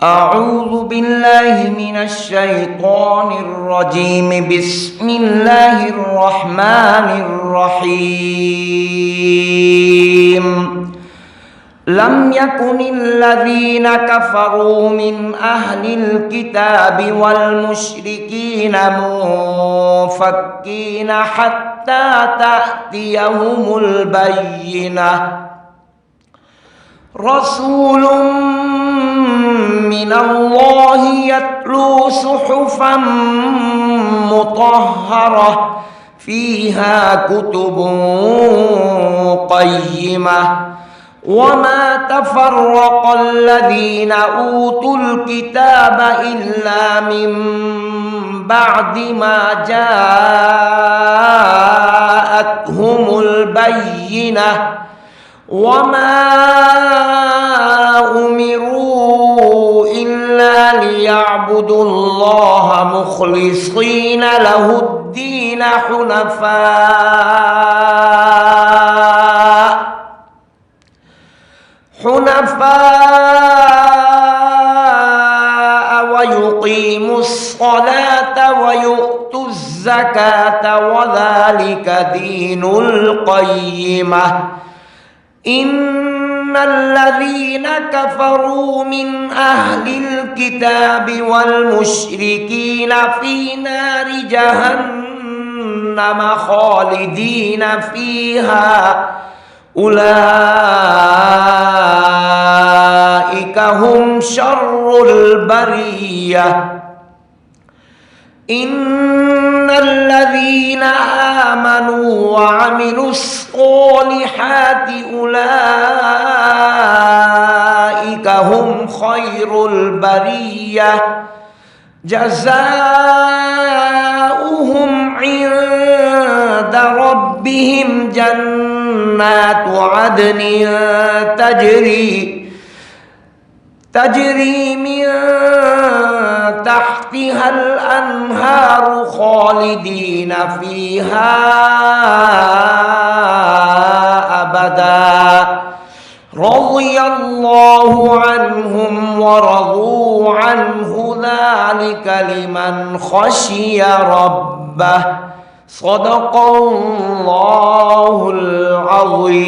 أعوذ بالله من الشيطان الرجيم. بسم الله الرحمن الرحيم. لم يكن الذين كفروا من أهل الكتاب والمشركين منفكين حتى تأتيهم البينة. رسول من الله يتلو صحفا مطهرة فيها كتب قيمة وما تفرق الذين أوتوا الكتاب إلا من بعد ما جاءتهم البينة وما أمروا إلا ليعبدوا الله مخلصين له الدين حنفاء ويقيموا الصلاة ويؤتوا الزكاة وذلك دين القيمة. إن الذين كفروا من أهل الكتاب والمشركين في نار جهنم خالدين فيها أولئك هم شر البرية. إن الذين آمنوا وعملوا الصالحات أولئك هم خير البرية جزاؤهم عند ربهم جنات عدن تجري من تحتها الأنهار خالدين فيها أبدا. رضي الله عنهم ورضوا عنه ذلك لمن خشي ربه. صدق الله العظيم.